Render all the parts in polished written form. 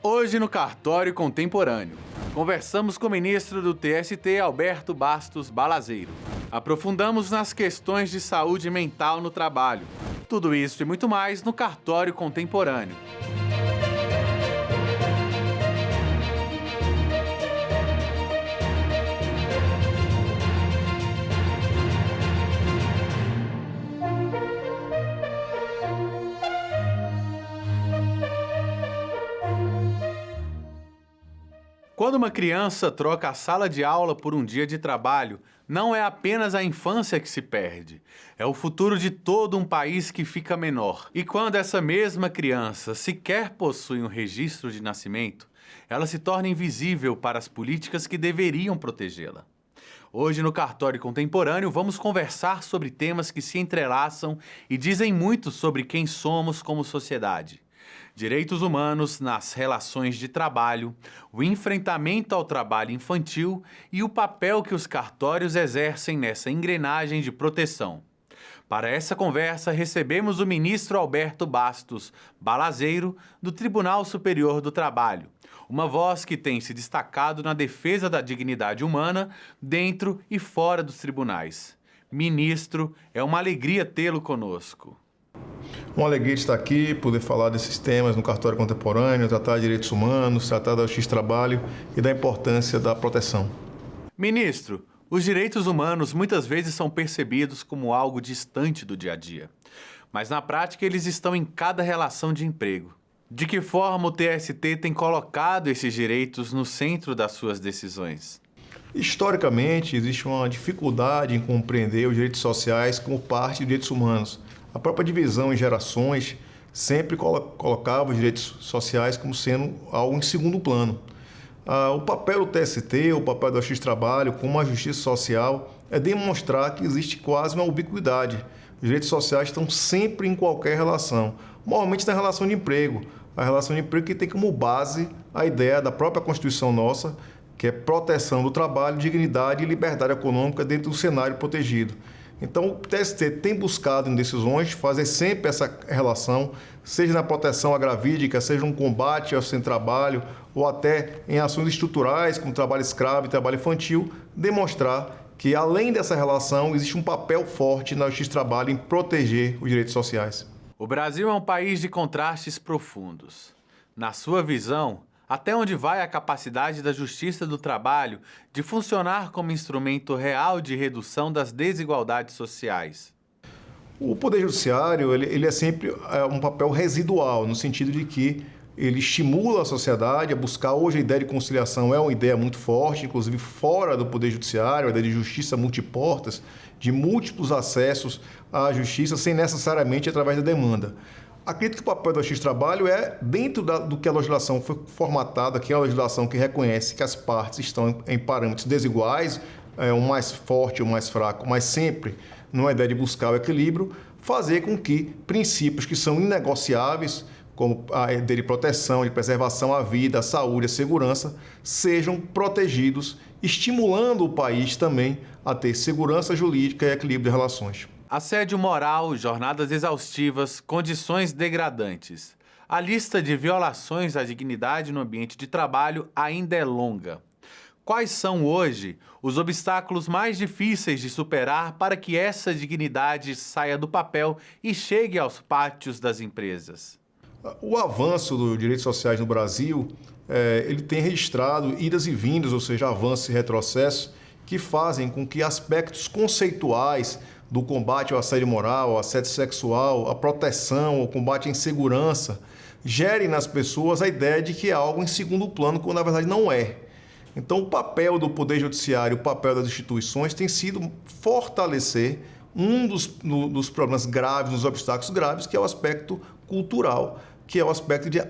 Hoje no Cartório Contemporâneo, conversamos com o ministro do TST, Alberto Bastos Balazeiro. Aprofundamos nas questões de saúde mental no trabalho. Tudo isso e muito mais no Cartório Contemporâneo. Quando uma criança troca a sala de aula por um dia de trabalho, não é apenas a infância que se perde, é o futuro de todo um país que fica menor. E quando essa mesma criança sequer possui um registro de nascimento, ela se torna invisível para as políticas que deveriam protegê-la. Hoje, no Cartório Contemporâneo, vamos conversar sobre temas que se entrelaçam e dizem muito sobre quem somos como sociedade. Direitos humanos nas relações de trabalho, o enfrentamento ao trabalho infantil e o papel que os cartórios exercem nessa engrenagem de proteção. Para essa conversa, recebemos o ministro Alberto Bastos Balazeiro, do Tribunal Superior do Trabalho, uma voz que tem se destacado na defesa da dignidade humana dentro e fora dos tribunais. Ministro, é uma alegria tê-lo conosco. Uma alegria estar aqui, poder falar desses temas no Cartório Contemporâneo, tratar de direitos humanos, tratar da justiça do trabalho e da importância da proteção. Ministro, os direitos humanos muitas vezes são percebidos como algo distante do dia a dia, mas na prática eles estão em cada relação de emprego. De que forma o TST tem colocado esses direitos no centro das suas decisões? Historicamente, existe uma dificuldade em compreender os direitos sociais como parte dos direitos humanos. A própria divisão em gerações sempre colocava os direitos sociais como sendo algo em segundo plano. O papel do TST, o papel da Justiça do Trabalho, como a justiça social, é demonstrar que existe quase uma ubiquidade. Os direitos sociais estão sempre em qualquer relação, normalmente na relação de emprego. A relação de emprego que tem como base a ideia da própria Constituição nossa, que é proteção do trabalho, dignidade e liberdade econômica dentro do cenário protegido. Então, o TST tem buscado em decisões fazer sempre essa relação, seja na proteção agravídica, seja no combate ao sem-trabalho, ou até em ações estruturais, como trabalho escravo e trabalho infantil, demonstrar que, além dessa relação, existe um papel forte na Justiça do Trabalho em proteger os direitos sociais. O Brasil é um país de contrastes profundos. Na sua visão, até onde vai a capacidade da Justiça do Trabalho de funcionar como instrumento real de redução das desigualdades sociais? O Poder Judiciário ele é sempre um papel residual, no sentido de que ele estimula a sociedade a buscar. Hoje a ideia de conciliação é uma ideia muito forte, inclusive fora do Poder Judiciário, a ideia de justiça multiportas, de múltiplos acessos à justiça, sem necessariamente através da demanda. Acredito que o papel da Justiça do Trabalho é, dentro do que a legislação foi formatada, que é a legislação que reconhece que as partes estão em parâmetros desiguais, um mais forte ou mais fraco, mas sempre numa ideia de buscar o equilíbrio, fazer com que princípios que são inegociáveis, como a ideia de proteção, de preservação à vida, à saúde, à segurança, sejam protegidos, estimulando o país também a ter segurança jurídica e equilíbrio de relações. Assédio moral, jornadas exaustivas, condições degradantes. A lista de violações à dignidade no ambiente de trabalho ainda é longa. Quais são hoje os obstáculos mais difíceis de superar para que essa dignidade saia do papel e chegue aos pátios das empresas? O avanço dos direitos sociais no Brasil, ele tem registrado idas e vindas, ou seja, avanços e retrocessos, que fazem com que aspectos conceituais do combate ao assédio moral, ao assédio sexual, à proteção, ao combate à insegurança, gerem nas pessoas a ideia de que é algo em segundo plano, quando na verdade não é. Então, o papel do Poder Judiciário, o papel das instituições tem sido fortalecer um dos problemas graves, dos obstáculos graves, que é o aspecto cultural, que é o aspecto de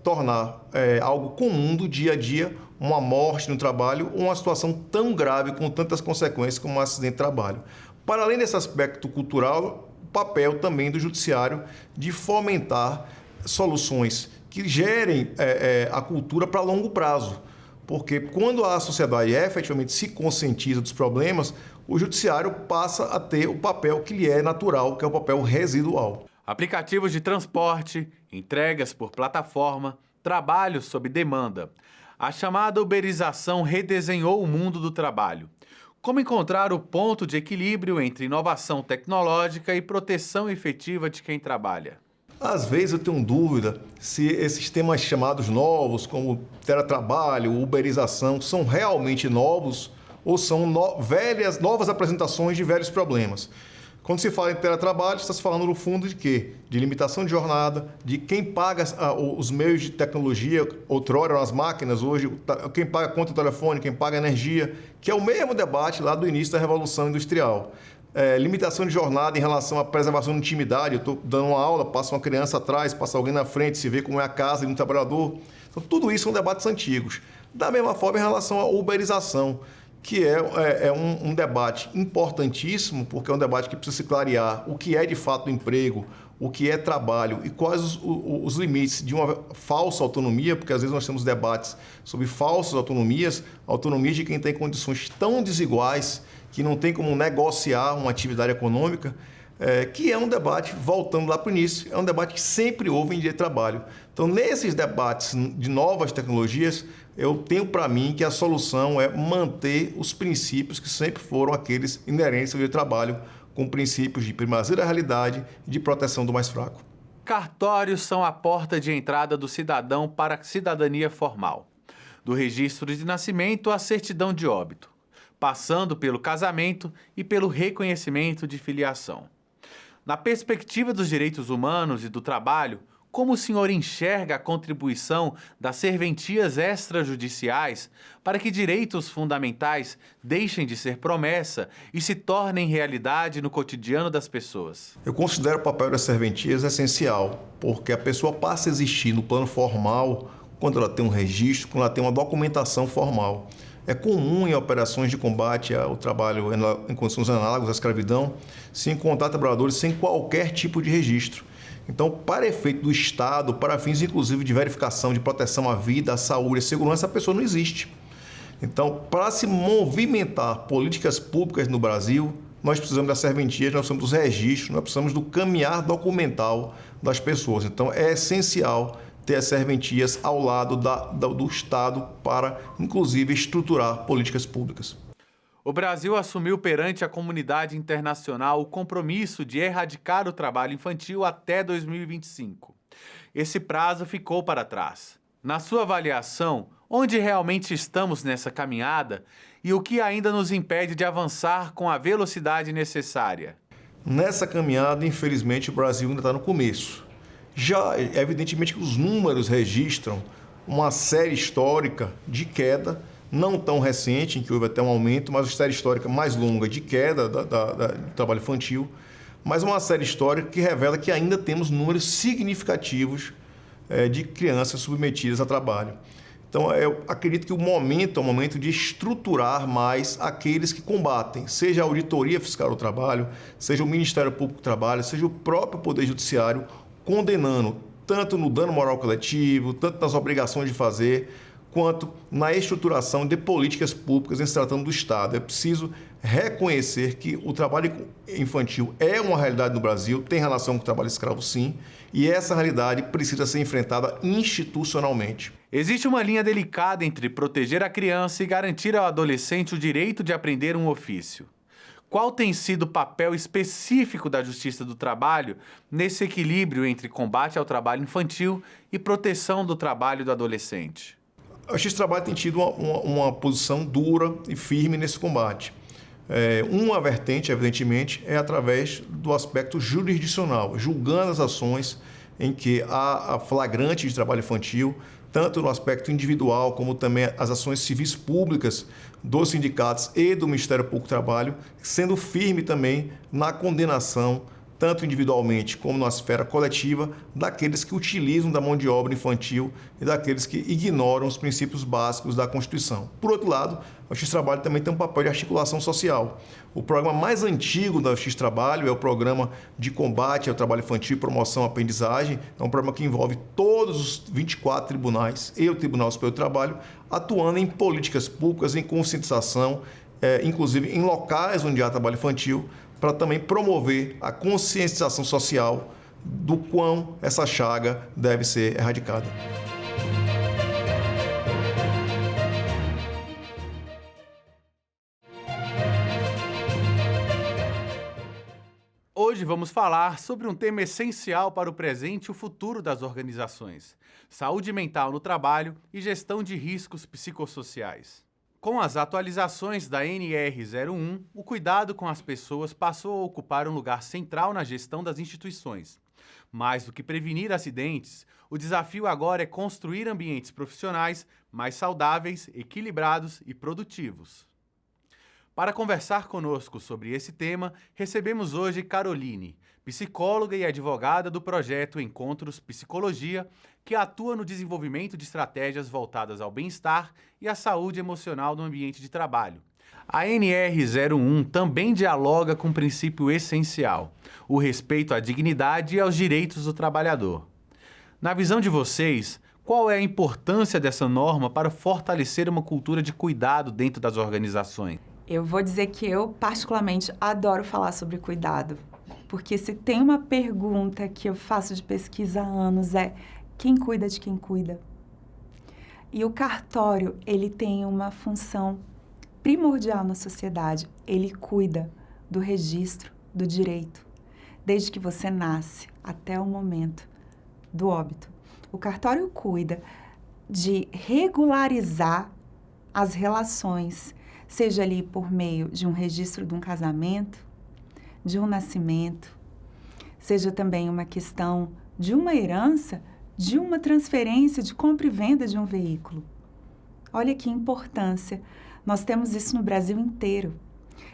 tornar algo comum do dia a dia, uma morte no trabalho, uma situação tão grave, com tantas consequências como um acidente de trabalho. Para além desse aspecto cultural, o papel também do judiciário de fomentar soluções que gerem a cultura para longo prazo. Porque quando a sociedade efetivamente se conscientiza dos problemas, o judiciário passa a ter o papel que lhe é natural, que é o papel residual. Aplicativos de transporte, entregas por plataforma, Trabalho sob demanda. A chamada uberização redesenhou o mundo do trabalho. Como encontrar o ponto de equilíbrio entre inovação tecnológica e proteção efetiva de quem trabalha? Às vezes eu tenho dúvida se esses temas chamados novos, como teletrabalho, uberização, são realmente novos ou são novas apresentações de velhos problemas. Quando se fala em teletrabalho, está se falando no fundo de quê? De limitação de jornada, de quem paga os meios de tecnologia, outrora eram as máquinas, hoje quem paga a conta do telefone, quem paga a energia, que é o mesmo debate lá do início da Revolução Industrial. Limitação de jornada em relação à preservação de intimidade. Eu estou dando uma aula, passa uma criança atrás, passa alguém na frente, se vê como é a casa de um trabalhador. Então, tudo isso são debates antigos. Da mesma forma, em relação à uberização, que é um debate importantíssimo, porque é um debate que precisa se clarear o que é de fato emprego, o que é trabalho e quais os limites de uma falsa autonomia, porque às vezes nós temos debates sobre falsas autonomias de quem tem condições tão desiguais que não tem como negociar uma atividade econômica, que é um debate, voltando lá para o início, é um debate que sempre houve em direito de trabalho. Então, nesses debates de novas tecnologias, eu tenho para mim que a solução é manter os princípios que sempre foram aqueles inerentes ao direito de trabalho, com princípios de primazia da realidade e de proteção do mais fraco. Cartórios são a porta de entrada do cidadão para a cidadania formal, do registro de nascimento à certidão de óbito, passando pelo casamento e pelo reconhecimento de filiação. Na perspectiva dos direitos humanos e do trabalho, como o senhor enxerga a contribuição das serventias extrajudiciais para que direitos fundamentais deixem de ser promessa e se tornem realidade no cotidiano das pessoas? Eu considero o papel das serventias essencial, porque a pessoa passa a existir no plano formal quando ela tem um registro, quando ela tem uma documentação formal. É comum em operações de combate ao trabalho em condições análogas à escravidão se encontrar trabalhadores sem qualquer tipo de registro. Então, para efeito do Estado, para fins inclusive de verificação, de proteção à vida, à saúde, à segurança, a pessoa não existe. Então, para se movimentar políticas públicas no Brasil, nós precisamos das serventias, nós precisamos dos registros, nós precisamos do caminhar documental das pessoas. Então, é essencial ter as serventias ao lado do Estado para, inclusive, estruturar políticas públicas. O Brasil assumiu perante a comunidade internacional o compromisso de erradicar o trabalho infantil até 2025. Esse prazo ficou para trás. Na sua avaliação, onde realmente estamos nessa caminhada e o que ainda nos impede de avançar com a velocidade necessária? Nessa caminhada, infelizmente, o Brasil ainda está no começo. Já, evidentemente, que os números registram uma série histórica de queda, não tão recente, em que houve até um aumento, mas uma série histórica mais longa de queda do trabalho infantil, mas uma série histórica que revela que ainda temos números significativos de crianças submetidas a trabalho. Então, eu acredito que o momento é o momento de estruturar mais aqueles que combatem, seja a Auditoria Fiscal do Trabalho, seja o Ministério Público do Trabalho, seja o próprio Poder Judiciário, condenando tanto no dano moral coletivo, tanto nas obrigações de fazer, quanto na estruturação de políticas públicas em se tratando do Estado. É preciso reconhecer que o trabalho infantil é uma realidade no Brasil, tem relação com o trabalho escravo sim, e essa realidade precisa ser enfrentada institucionalmente. Existe uma linha delicada entre proteger a criança e garantir ao adolescente o direito de aprender um ofício. Qual tem sido o papel específico da Justiça do Trabalho nesse equilíbrio entre combate ao trabalho infantil e proteção do trabalho do adolescente? A Justiça do Trabalho tem tido uma posição dura e firme nesse combate. Uma vertente, evidentemente, é através do aspecto jurisdicional, julgando as ações em que há flagrante de trabalho infantil, tanto no aspecto individual, como também as ações civis públicas dos sindicatos e do Ministério Público do Trabalho, sendo firme também na condenação, tanto individualmente como na esfera coletiva, daqueles que utilizam da mão de obra infantil e daqueles que ignoram os princípios básicos da Constituição. Por outro lado, a Justiça do Trabalho também tem um papel de articulação social. O programa mais antigo da Justiça do Trabalho é o Programa de Combate ao Trabalho Infantil e Promoção à Aprendizagem. É um programa que envolve todos os 24 tribunais e o Tribunal Superior do Trabalho, atuando em políticas públicas, em conscientização, inclusive em locais onde há trabalho infantil, para também promover a conscientização social do quão essa chaga deve ser erradicada. Hoje vamos falar sobre um tema essencial para o presente e o futuro das organizações: saúde mental no trabalho e gestão de riscos psicossociais. Com as atualizações da NR01, o cuidado com as pessoas passou a ocupar um lugar central na gestão das instituições. Mais do que prevenir acidentes, o desafio agora é construir ambientes profissionais mais saudáveis, equilibrados e produtivos. Para conversar conosco sobre esse tema, recebemos hoje Caroline, psicóloga e advogada do projeto Encontros Psicologia, que atua no desenvolvimento de estratégias voltadas ao bem-estar e à saúde emocional no ambiente de trabalho. A NR01 também dialoga com um princípio essencial: o respeito à dignidade e aos direitos do trabalhador. Na visão de vocês, qual é a importância dessa norma para fortalecer uma cultura de cuidado dentro das organizações? Eu vou dizer que eu, particularmente, adoro falar sobre cuidado, porque se tem uma pergunta que eu faço de pesquisa há anos é: quem cuida de quem cuida? E o cartório, ele tem uma função primordial na sociedade. Ele cuida do registro do direito, desde que você nasce até o momento do óbito. O cartório cuida de regularizar as relações, seja ali por meio de um registro de um casamento, de um nascimento, seja também uma questão de uma herança, de uma transferência de compra e venda de um veículo. Olha que importância. Nós temos isso no Brasil inteiro.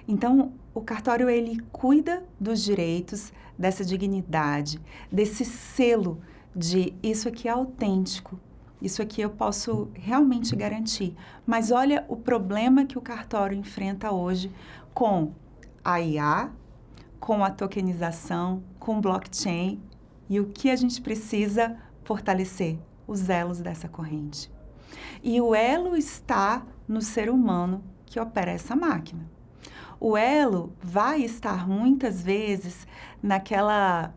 Então, o cartório, ele cuida dos direitos, dessa dignidade, desse selo de isso aqui é autêntico, isso aqui eu posso realmente garantir. Mas olha o problema que o cartório enfrenta hoje com a IA, com a tokenização, com o blockchain, e o que a gente precisa fortalecer? Os elos dessa corrente. E o elo está no ser humano que opera essa máquina. O elo vai estar muitas vezes naquela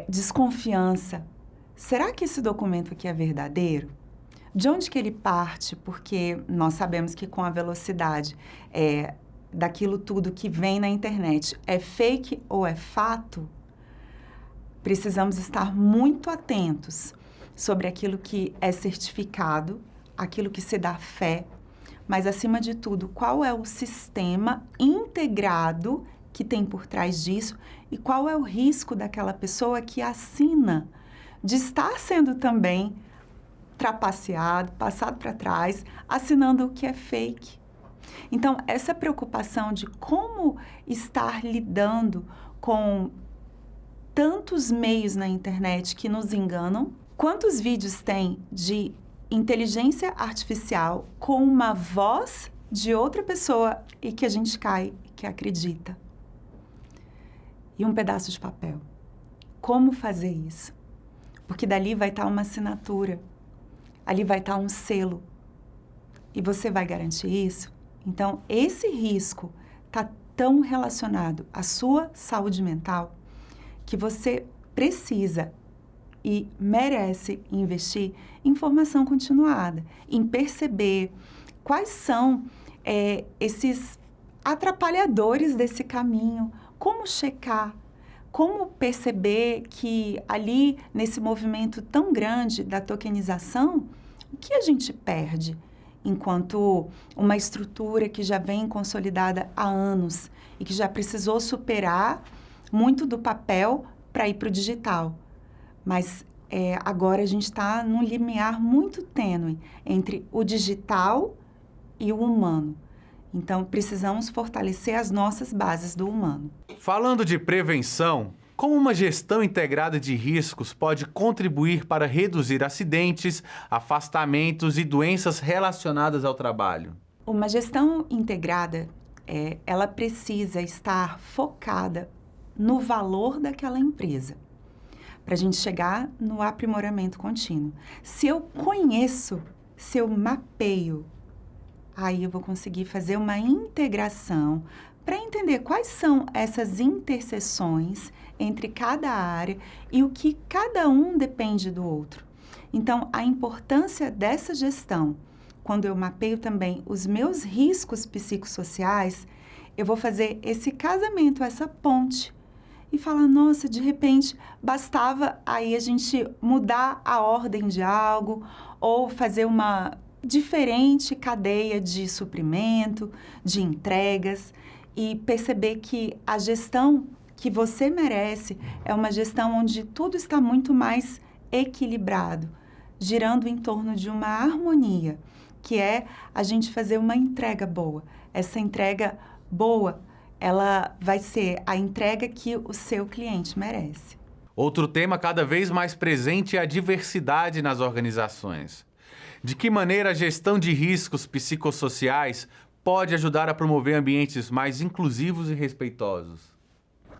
desconfiança. Será que esse documento aqui é verdadeiro? De onde que ele parte? Porque nós sabemos que com a velocidade daquilo tudo que vem na internet é fake ou é fato, precisamos estar muito atentos sobre aquilo que é certificado, aquilo que se dá fé, mas, acima de tudo, qual é o sistema integrado que tem por trás disso e qual é o risco daquela pessoa que assina de estar sendo também trapaceado, passado para trás, assinando o que é fake. Então, essa preocupação de como estar lidando com tantos meios na internet que nos enganam, quantos vídeos tem de inteligência artificial com uma voz de outra pessoa e que a gente cai, que acredita. E um pedaço de papel. Como fazer isso? Porque dali vai estar uma assinatura, ali vai estar um selo. E você vai garantir isso? Então, esse risco está tão relacionado à sua saúde mental que você precisa e merece investir em formação continuada, em perceber quais são esses atrapalhadores desse caminho, como checar, como perceber que ali, nesse movimento tão grande da tokenização, o que a gente perde enquanto uma estrutura que já vem consolidada há anos e que já precisou superar muito do papel para ir para o digital. Mas agora a gente está num limiar muito tênue entre o digital e o humano. Então, precisamos fortalecer as nossas bases do humano. Falando de prevenção, como uma gestão integrada de riscos pode contribuir para reduzir acidentes, afastamentos e doenças relacionadas ao trabalho? Uma gestão integrada, ela precisa estar focada no valor daquela empresa, para a gente chegar no aprimoramento contínuo. Se eu conheço, se eu mapeio, aí eu vou conseguir fazer uma integração para entender quais são essas interseções entre cada área e o que cada um depende do outro. Então, a importância dessa gestão, quando eu mapeio também os meus riscos psicossociais, eu vou fazer esse casamento, essa ponte e falar, nossa, de repente bastava aí a gente mudar a ordem de algo ou fazer uma diferente cadeia de suprimento, de entregas e perceber que a gestão que você merece é uma gestão onde tudo está muito mais equilibrado, girando em torno de uma harmonia, que é a gente fazer uma entrega boa. Essa entrega boa, ela vai ser a entrega que o seu cliente merece. Outro tema cada vez mais presente é a diversidade nas organizações. De que maneira a gestão de riscos psicossociais pode ajudar a promover ambientes mais inclusivos e respeitosos?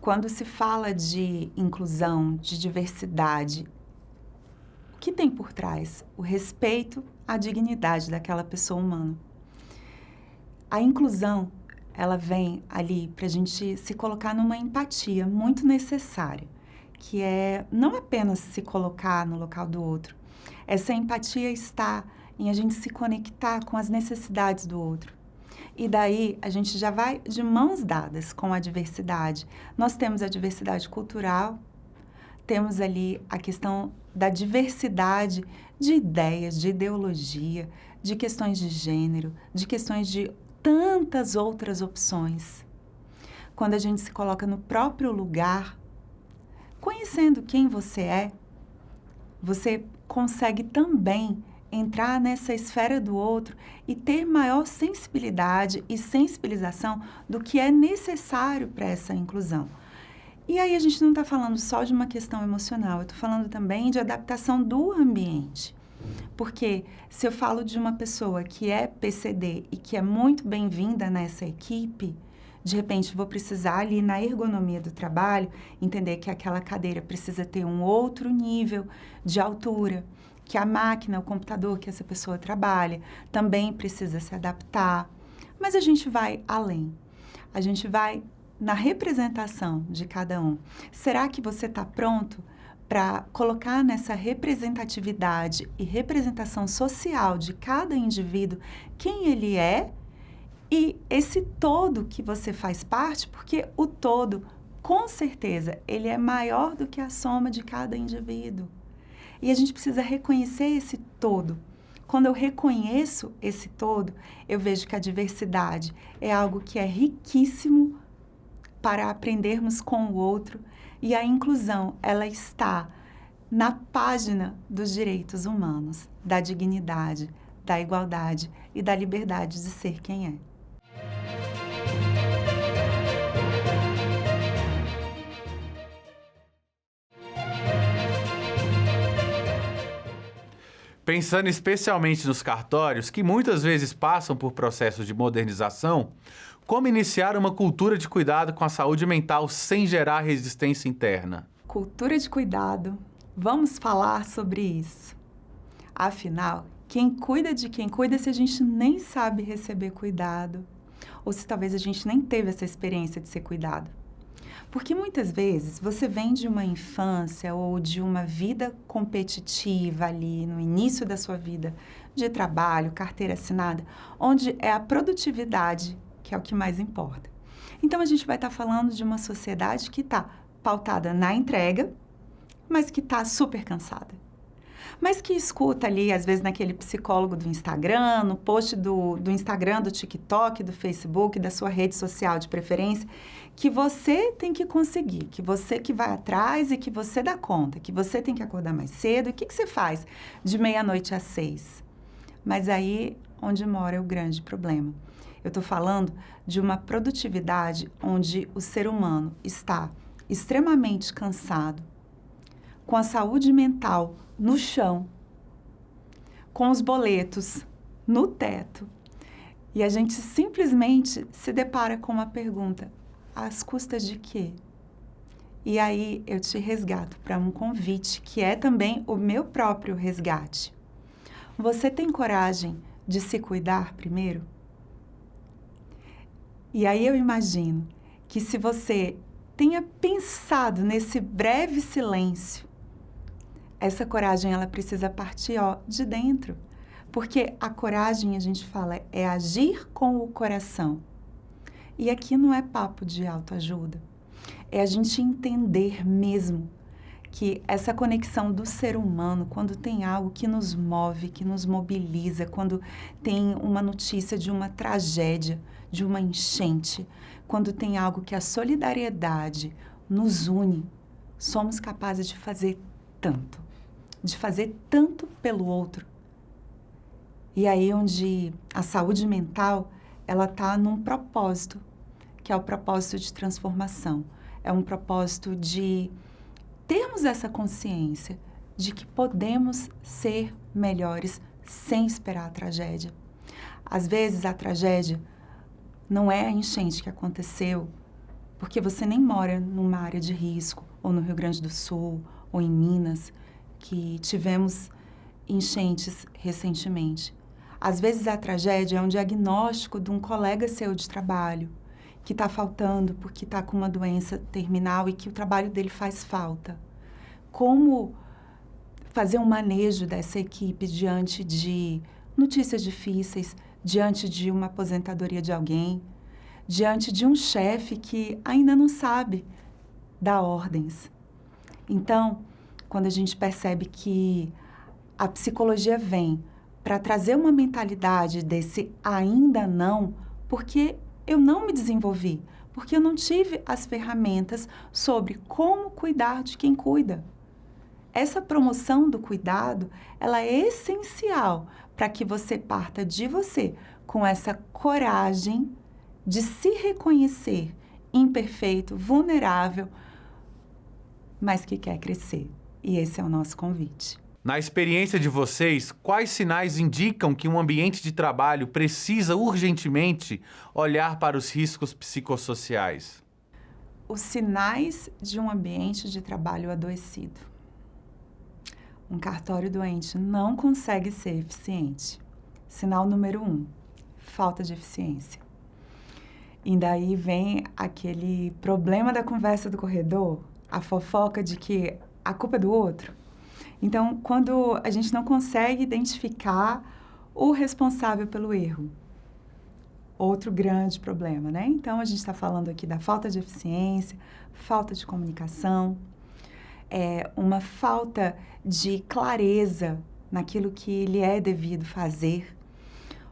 Quando se fala de inclusão, de diversidade, o que tem por trás? O respeito à dignidade daquela pessoa humana. A inclusão, ela vem ali para a gente se colocar numa empatia muito necessária, que é não apenas se colocar no local do outro. Essa empatia está em a gente se conectar com as necessidades do outro. E daí a gente já vai de mãos dadas com a diversidade. Nós temos a diversidade cultural, temos ali a questão da diversidade de ideias, de ideologia, de questões de gênero, de questões de tantas outras opções. Quando a gente se coloca no próprio lugar, conhecendo quem você consegue também entrar nessa esfera do outro e ter maior sensibilidade e sensibilização do que é necessário para essa inclusão. E aí a gente não está falando só de uma questão emocional, eu estou falando também de adaptação do ambiente. Porque se eu falo de uma pessoa que é PCD e que é muito bem-vinda nessa equipe, de repente vou precisar ali na ergonomia do trabalho entender que aquela cadeira precisa ter um outro nível de altura, que a máquina, o computador que essa pessoa trabalha também precisa se adaptar. Mas a gente vai além. A gente vai na representação de cada um. Será que você está pronto para colocar nessa representatividade e representação social de cada indivíduo quem ele é e esse todo que você faz parte? Porque o todo, com certeza, ele é maior do que a soma de cada indivíduo. E a gente precisa reconhecer esse todo. Quando eu reconheço esse todo, eu vejo que a diversidade é algo que é riquíssimo para aprendermos com o outro. E a inclusão, ela está na página dos direitos humanos, da dignidade, da igualdade e da liberdade de ser quem é. Pensando especialmente nos cartórios, que muitas vezes passam por processos de modernização, como iniciar uma cultura de cuidado com a saúde mental sem gerar resistência interna? Cultura de cuidado. Vamos falar sobre isso. Afinal, quem cuida de quem cuida se a gente nem sabe receber cuidado? Ou se talvez a gente nem teve essa experiência de ser cuidado? Porque muitas vezes você vem de uma infância ou de uma vida competitiva ali no início da sua vida de trabalho, carteira assinada, onde é a produtividade que é o que mais importa. Então a gente vai estar falando de uma sociedade que está pautada na entrega, mas que está super cansada. Mas que escuta ali, às vezes, naquele psicólogo do Instagram, no post do Instagram, do TikTok, do Facebook, da sua rede social de preferência, que você tem que conseguir, que você que vai atrás e que você dá conta, que você tem que acordar mais cedo. E o que você faz de 00:30 às 6? Mas aí onde mora o grande problema. Eu estou falando de uma produtividade onde o ser humano está extremamente cansado, com a saúde mental no chão, com os boletos no teto, e a gente simplesmente se depara com uma pergunta: às custas de quê? E aí eu te resgato para um convite que é também o meu próprio resgate. Você tem coragem de se cuidar primeiro? E aí eu imagino que se você tenha pensado nesse breve silêncio, essa coragem ela precisa partir de dentro. Porque a coragem, a gente fala, é agir com o coração. E aqui não é papo de autoajuda. é a gente entender mesmo que essa conexão do ser humano, quando tem algo que nos move, que nos mobiliza, quando tem uma notícia de uma tragédia, de uma enchente, quando tem algo que a solidariedade nos une, somos capazes de fazer tanto pelo outro. E aí onde a saúde mental, ela está num propósito, que é o propósito de transformação. É um propósito de termos essa consciência de que podemos ser melhores sem esperar a tragédia. Às vezes a tragédia não é a enchente que aconteceu, porque você nem mora numa área de risco, ou no Rio Grande do Sul, ou em Minas, que tivemos enchentes recentemente. Às vezes a tragédia é um diagnóstico de um colega seu de trabalho, que está faltando porque está com uma doença terminal e que o trabalho dele faz falta. Como fazer um manejo dessa equipe diante de notícias difíceis, diante de uma aposentadoria de alguém, diante de um chefe que ainda não sabe dar ordens. Então, quando a gente percebe que a psicologia vem para trazer uma mentalidade desse ainda não, porque eu não me desenvolvi, porque eu não tive as ferramentas sobre como cuidar de quem cuida. Essa promoção do cuidado, ela é essencial para que você parta de você com essa coragem de se reconhecer imperfeito, vulnerável, mas que quer crescer. E esse é o nosso convite. Na experiência de vocês, quais sinais indicam que um ambiente de trabalho precisa urgentemente olhar para os riscos psicossociais? Os sinais de um ambiente de trabalho adoecido. Um cartório doente não consegue ser eficiente. Sinal número 1, falta de eficiência. E daí vem aquele problema da conversa do corredor, a fofoca de que a culpa é do outro. Então, quando a gente não consegue identificar o responsável pelo erro, outro grande problema, né? Então, a gente está falando aqui da falta de eficiência, falta de comunicação, uma falta de clareza naquilo que lhe é devido fazer.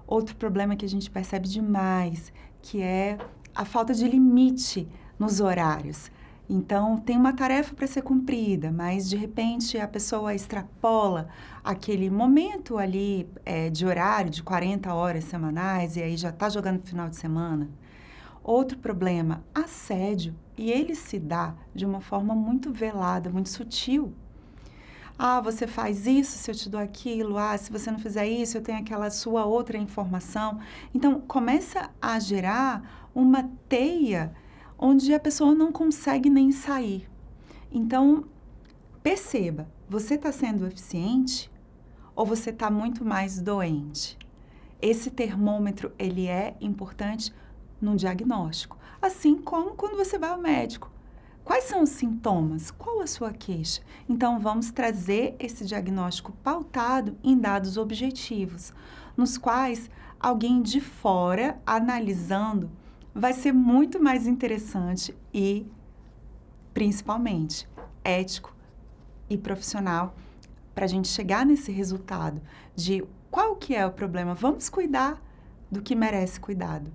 Outro problema que a gente percebe demais, que é a falta de limite nos horários. Então, tem uma tarefa para ser cumprida, mas, de repente, a pessoa extrapola aquele momento ali de horário de 40 horas semanais e aí já está jogando no final de semana. Outro problema, assédio. E ele se dá de uma forma muito velada, muito sutil. Ah, você faz isso se eu te dou aquilo. Ah, se você não fizer isso, eu tenho aquela sua outra informação. Então, começa a gerar uma teia onde a pessoa não consegue nem sair. Então, perceba, você está sendo eficiente ou você está muito mais doente? Esse termômetro, ele é importante no diagnóstico. Assim como quando você vai ao médico. Quais são os sintomas? Qual a sua queixa? Então, vamos trazer esse diagnóstico pautado em dados objetivos, nos quais alguém de fora, analisando, vai ser muito mais interessante e, principalmente, ético e profissional para a gente chegar nesse resultado de qual que é o problema. Vamos cuidar do que merece cuidado.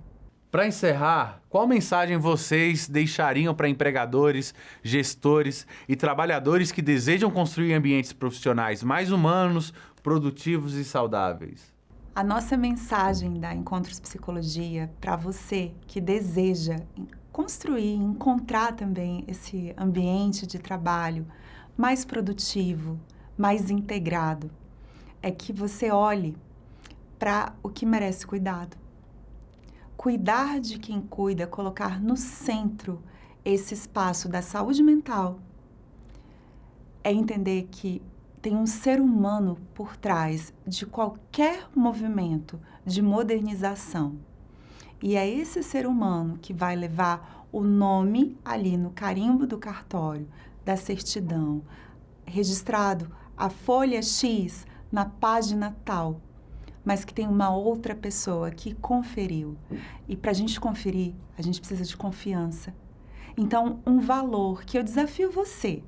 Para encerrar, qual mensagem vocês deixariam para empregadores, gestores e trabalhadores que desejam construir ambientes profissionais mais humanos, produtivos e saudáveis? A nossa mensagem da Encontros Psicologia para você que deseja construir, encontrar também esse ambiente de trabalho mais produtivo, mais integrado, é que você olhe para o que merece cuidado. Cuidar de quem cuida, colocar no centro esse espaço da saúde mental, é entender que tem um ser humano por trás de qualquer movimento de modernização. E é esse ser humano que vai levar o nome ali no carimbo do cartório, da certidão, registrado a folha X na página tal, mas que tem uma outra pessoa que conferiu. E para a gente conferir, a gente precisa de confiança. Então, um valor que eu desafio você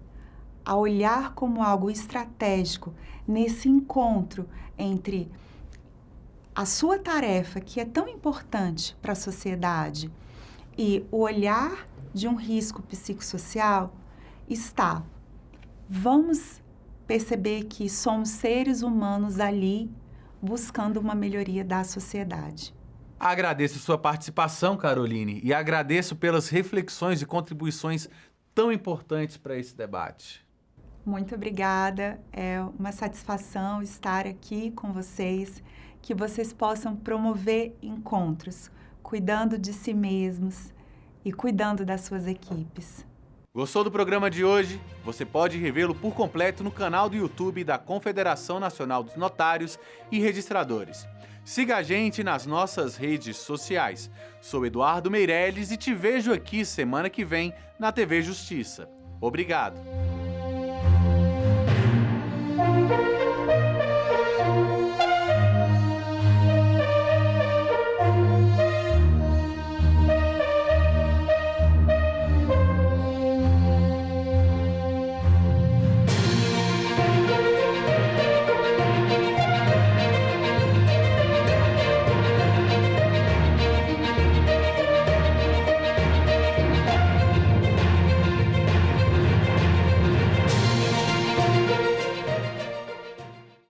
a olhar como algo estratégico nesse encontro entre a sua tarefa, que é tão importante para a sociedade, e o olhar de um risco psicossocial, está: vamos perceber que somos seres humanos ali buscando uma melhoria da sociedade. Agradeço sua participação, Caroline, e agradeço pelas reflexões e contribuições tão importantes para esse debate. Muito obrigada, é uma satisfação estar aqui com vocês, que vocês possam promover encontros, cuidando de si mesmos e cuidando das suas equipes. Gostou do programa de hoje? Você pode revê-lo por completo no canal do YouTube da Confederação Nacional dos Notários e Registradores. Siga a gente nas nossas redes sociais. Sou Eduardo Meirelles e te vejo aqui semana que vem na TV Justiça. Obrigado!